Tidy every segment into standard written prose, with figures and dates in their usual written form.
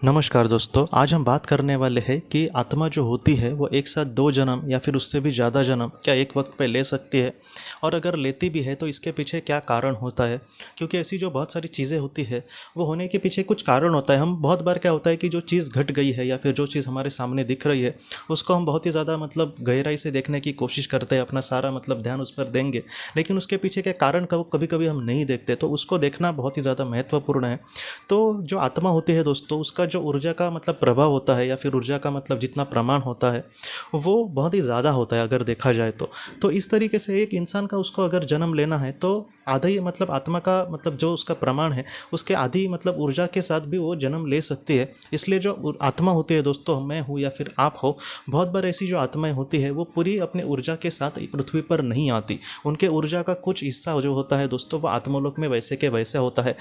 नमस्कार दोस्तों, आज हम बात करने वाले हैं कि आत्मा जो होती है वो एक साथ दो जन्म या फिर उससे भी ज़्यादा जन्म क्या एक वक्त पे ले सकती है, और अगर लेती भी है तो इसके पीछे क्या कारण होता है। क्योंकि ऐसी जो बहुत सारी चीज़ें होती है वो होने के पीछे कुछ कारण होता है। हम बहुत बार क्या होता है कि जो चीज़ घट गई है या फिर जो चीज़ हमारे सामने दिख रही है उसको हम बहुत ही ज़्यादा गहराई से देखने की कोशिश करते हैं, अपना सारा ध्यान उस पर देंगे, लेकिन उसके पीछे के कारण का कभी कभी हम नहीं देखते, तो उसको देखना बहुत ही ज़्यादा महत्वपूर्ण है। तो जो आत्मा होती है दोस्तों, उसका जो ऊर्जा का प्रभाव होता है या फिर ऊर्जा का जितना प्रमाण होता है वो बहुत ही ज़्यादा होता है अगर देखा जाए तो इस तरीके से एक इंसान का उसको अगर जन्म लेना है तो आधा ही आत्मा का जो उसका प्रमाण है उसके आधी ऊर्जा के साथ भी वो जन्म ले सकती है। इसलिए जो आत्मा होती है दोस्तों, मैं हूँ या फिर आप हो, बहुत बार ऐसी जो आत्माएं होती है वो पूरी अपने ऊर्जा के साथ पृथ्वी पर नहीं आती। उनके ऊर्जा का कुछ हिस्सा जो होता है दोस्तों वो आत्मलोक में वैसे के वैसे होता है।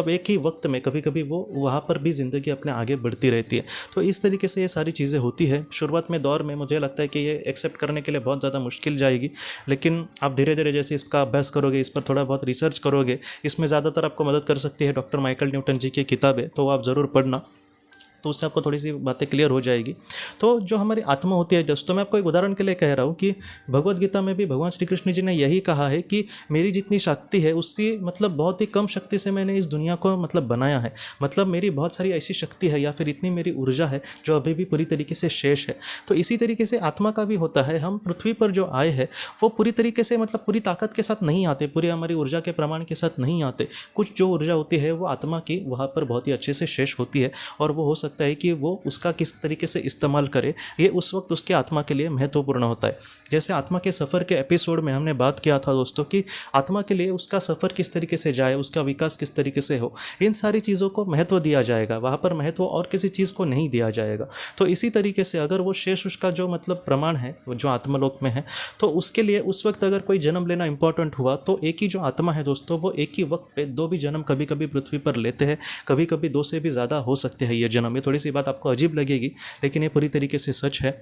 एक ही वक्त में कभी कभी वो वहाँ पर भी ज़िंदगी अपने आगे बढ़ती रहती है। तो इस तरीके से ये सारी चीज़ें होती है। शुरुआत में दौर में मुझे लगता है कि ये एक्सेप्ट करने के लिए बहुत ज़्यादा मुश्किल जाएगी, लेकिन आप धीरे धीरे जैसे इसका अभ्यास करोगे, इस पर थोड़ा बहुत रिसर्च करोगे, इसमें ज़्यादातर आपको मदद कर सकती है डॉक्टर माइकल न्यूटन जी की किताबें, तो वो आप ज़रूर पढ़ना, तो उससे आपको थोड़ी सी बातें क्लियर हो जाएगी। तो जो हमारी आत्मा होती है दोस्तों, मैं आपको एक उदाहरण के लिए कह रहा हूँ कि भगवत गीता में भी भगवान श्री कृष्ण जी ने यही कहा है कि मेरी जितनी शक्ति है उससे बहुत ही कम शक्ति से मैंने इस दुनिया को बनाया है। मेरी बहुत सारी ऐसी शक्ति है या फिर इतनी मेरी ऊर्जा है जो अभी भी पूरी तरीके से शेष है। तो इसी तरीके से आत्मा का भी होता है। हम पृथ्वी पर जो आए हैं वो पूरी तरीके से पूरी ताकत के साथ नहीं आते, पूरी हमारी ऊर्जा के प्रमाण के साथ नहीं आते। कुछ जो ऊर्जा होती है वो आत्मा की वहाँ पर बहुत ही अच्छे से शेष होती है, और वो हो सकता है कि वो उसका किस तरीके से इस्तेमाल करे, ये उस वक्त उसके आत्मा के लिए महत्वपूर्ण होता है। जैसे आत्मा के सफ़र के एपिसोड में हमने बात किया था दोस्तों कि आत्मा के लिए उसका सफ़र किस तरीके से जाए, उसका विकास किस तरीके से हो, इन सारी चीज़ों को महत्व दिया जाएगा। वहाँ पर महत्व और किसी चीज़ को नहीं दिया जाएगा। तो इसी तरीके से अगर वो शेष उसका जो प्रमाण है जो आत्मलोक में है, तो उसके लिए उस वक्त अगर कोई जन्म लेना इंपॉर्टेंट हुआ तो एक ही जो आत्मा है दोस्तों वो एक ही वक्त पे दो भी जन्म कभी कभी पृथ्वी पर लेते हैं, कभी कभी दो से भी ज़्यादा हो सकते हैं ये जन्म। ये थोड़ी सी बात आपको अजीब लगेगी, लेकिन ये पूरी तरीके से सच है।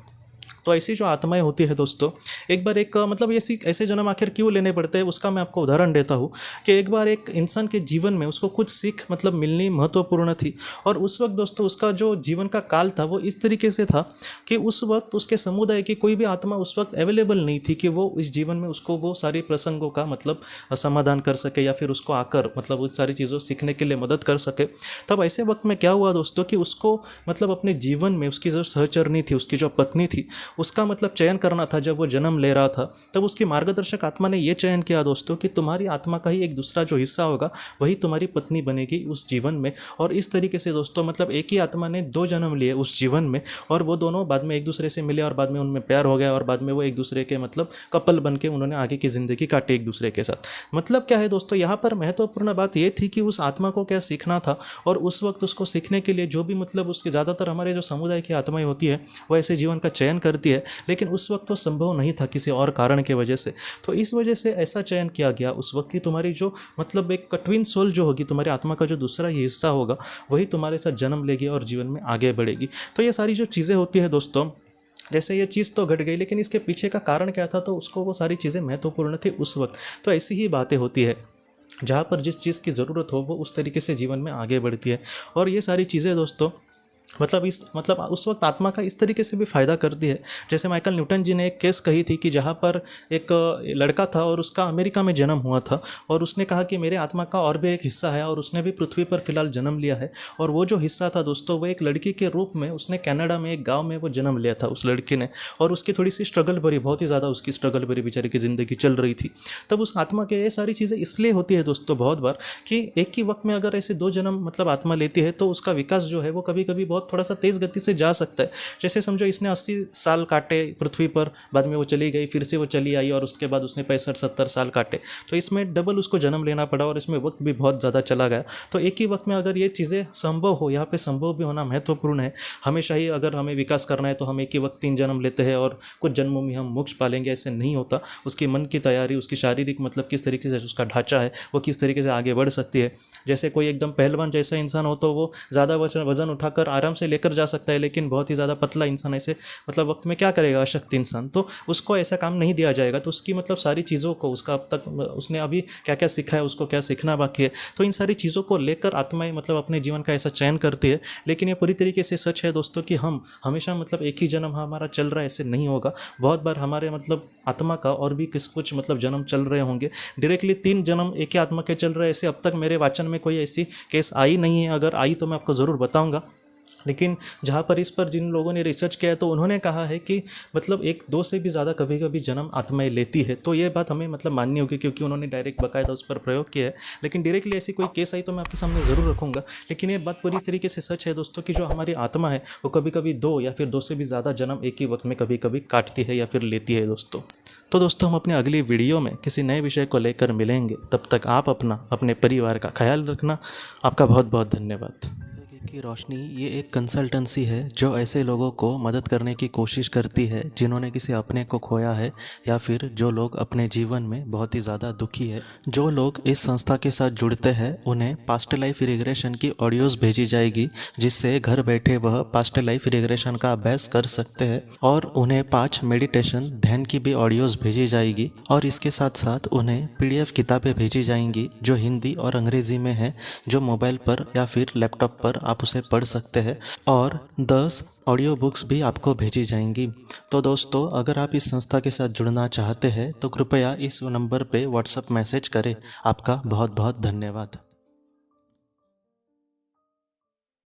तो ऐसी जो आत्माएं होती है दोस्तों, एक बार एक ऐसे जन्म आखिर क्यों लेने पड़ते हैं उसका मैं आपको उदाहरण देता हूँ कि एक बार एक इंसान के जीवन में उसको कुछ सीख मिलनी महत्वपूर्ण थी। और उस वक्त दोस्तों उसका जो जीवन का काल था वो इस तरीके से था कि उस वक्त उसके समुदाय की कोई भी आत्मा उस वक्त अवेलेबल नहीं थी कि वो इस जीवन में उसको वो सारी प्रसंगों का समाधान कर सके या फिर उसको आकर उस सारी चीज़ों सीखने के लिए मदद कर सके। तब ऐसे वक्त में क्या हुआ दोस्तों कि उसको अपने जीवन में उसकी जो सहचरनी थी, उसकी जो पत्नी थी, उसका चयन करना था। जब वो जन्म ले रहा था तब उसकी मार्गदर्शक आत्मा ने ये चयन किया दोस्तों कि तुम्हारी आत्मा का ही एक दूसरा जो हिस्सा होगा वही तुम्हारी पत्नी बनेगी उस जीवन में। और इस तरीके से दोस्तों एक ही आत्मा ने दो जन्म लिए उस जीवन में, और वो दोनों बाद में एक दूसरे से मिले और बाद में उनमें प्यार हो गया, और बाद में वो एक दूसरे के कपल बन के उन्होंने आगे की ज़िंदगी काटी एक दूसरे के साथ। क्या है दोस्तों, यहाँ पर महत्वपूर्ण बात ये थी कि उस आत्मा को क्या सीखना था, और उस वक्त उसको सीखने के लिए जो भी उसके ज़्यादातर हमारे जो समुदाय की आत्माएं होती है वो ऐसे जीवन का चयन करती है, लेकिन उस वक्त वो संभव नहीं था किसी और कारण के वजह से। तो इस वजह से ऐसा चयन किया गया उस वक्त कि तुम्हारी जो एक ट्विन सोल जो होगी, तुम्हारी आत्मा का जो दूसरा ही हिस्सा होगा वही तुम्हारे साथ जन्म लेगी और जीवन में आगे बढ़ेगी। तो ये सारी जो चीज़ें होती है दोस्तों, जैसे ये चीज़ तो घट गई, लेकिन इसके पीछे का कारण क्या था, तो उसको वो सारी चीज़ें महत्वपूर्ण थी उस वक्त। तो ऐसी ही बातें होती है, जहाँ पर जिस चीज़ की ज़रूरत हो वो उस तरीके से जीवन में आगे बढ़ती है। और ये सारी चीज़ें दोस्तों उस वक्त आत्मा का इस तरीके से भी फ़ायदा करती है। जैसे माइकल न्यूटन जी ने एक केस कही थी कि जहाँ पर एक लड़का था और उसका अमेरिका में जन्म हुआ था, और उसने कहा कि मेरे आत्मा का और भी एक हिस्सा है और उसने भी पृथ्वी पर फिलहाल जन्म लिया है। और वो जो हिस्सा था दोस्तों वो एक लड़की के रूप में उसने कनाडा में एक गाँव में वो जन्म लिया था उस लड़की ने, और उसकी थोड़ी सी स्ट्रगल भरी, बहुत ही ज़्यादा उसकी स्ट्रगल भरी बेचारी की ज़िंदगी चल रही थी। तब उस आत्मा के ये सारी चीज़ें इसलिए होती है दोस्तों बहुत बार कि एक ही वक्त में अगर ऐसे दो जन्म आत्मा लेती है तो उसका विकास जो है वो कभी कभी बहुत थोड़ा सा तेज़ गति से जा सकता है। जैसे समझो इसने 80 साल काटे पृथ्वी पर, बाद में वो चली गई, फिर से वो चली आई और उसके बाद उसने 65-70 साल काटे, तो इसमें डबल उसको जन्म लेना पड़ा और इसमें वक्त भी बहुत ज़्यादा चला गया। तो एक ही वक्त में अगर ये चीज़ें संभव हो, यहाँ पे संभव भी होना महत्वपूर्ण है। हमेशा ही अगर हमें विकास करना है तो हम एक ही वक्त 3 जन्म लेते हैं और कुछ जन्मों में हम मोक्ष पालेंगे, ऐसे नहीं होता। उसकी मन की तैयारी, उसकी शारीरिक किस तरीके से उसका ढांचा है वो किस तरीके से आगे बढ़ सकती है। जैसे कोई एकदम पहलवान जैसा इंसान हो तो वो ज़्यादा वजन उठाकर आराम आराम से लेकर जा सकता है, लेकिन बहुत ही ज़्यादा पतला इंसान ऐसे मतलब वक्त में क्या करेगा अशक्त इंसान, तो उसको ऐसा काम नहीं दिया जाएगा। तो उसकी मतलब सारी चीज़ों को उसका अब तक उसने अभी क्या क्या सीखा है, उसको क्या सीखना बाकी है, तो इन सारी चीज़ों को लेकर आत्माएं मतलब अपने जीवन का ऐसा चयन करती है। लेकिन ये पूरी तरीके से सच है दोस्तों कि हम हमेशा मतलब एक ही जन्म हमारा चल रहा है ऐसे नहीं होगा। बहुत बार हमारे मतलब आत्मा का और भी कुछ मतलब जन्म चल रहे होंगे। डायरेक्टली 3 जन्म एक ही आत्मा के चल रहे हैं, ऐसे अब तक मेरे वाचन में कोई ऐसी केस आई नहीं है। अगर आई तो मैं आपको ज़रूर बताऊंगा। लेकिन जहाँ पर इस पर जिन लोगों ने रिसर्च किया है तो उन्होंने कहा है कि मतलब 1-2 से भी ज़्यादा कभी कभी जन्म आत्माएं लेती है। तो ये बात हमें मतलब माननी होगी, क्योंकि उन्होंने डायरेक्ट बाकायदा उस पर प्रयोग किया है। लेकिन डायरेक्टली ऐसी कोई केस आई तो मैं आपके सामने ज़रूर रखूँगा। लेकिन ये बात पूरी तरीके से सच है दोस्तों कि जो हमारी आत्मा है वो कभी कभी 2 या फिर 2 से भी ज़्यादा जन्म एक ही वक्त में कभी कभी काटती है या फिर लेती है दोस्तों। तो दोस्तों हम अपने अगली वीडियो में किसी नए विषय को लेकर मिलेंगे। तब तक आप अपना अपने परिवार का ख्याल रखना। आपका बहुत बहुत धन्यवाद। की रोशनी ये एक कंसल्टेंसी है जो ऐसे लोगों को मदद करने की कोशिश करती है जिन्होंने किसी अपने को खोया है, या फिर जो लोग अपने जीवन में बहुत ही ज़्यादा दुखी है। जो लोग इस संस्था के साथ जुड़ते हैं उन्हें पास्ट लाइफ रिग्रेशन की ऑडियोज़ भेजी जाएगी, जिससे घर बैठे वह पास्ट लाइफ रिग्रेशन का अभ्यास कर सकते हैं। और उन्हें 5 मेडिटेशन ध्यान की भी ऑडियोज़ भेजी जाएगी। और इसके साथ साथ उन्हें PDF किताबें भेजी जाएंगी जो हिंदी और अंग्रेज़ी में है, जो मोबाइल पर या फिर लैपटॉप पर आप उसे पढ़ सकते हैं। और 10 ऑडियो बुक्स भी आपको भेजी जाएंगी। तो दोस्तों अगर आप इस संस्था के साथ जुड़ना चाहते हैं तो कृपया इस नंबर पे व्हाट्सएप मैसेज करें। आपका बहुत बहुत धन्यवाद।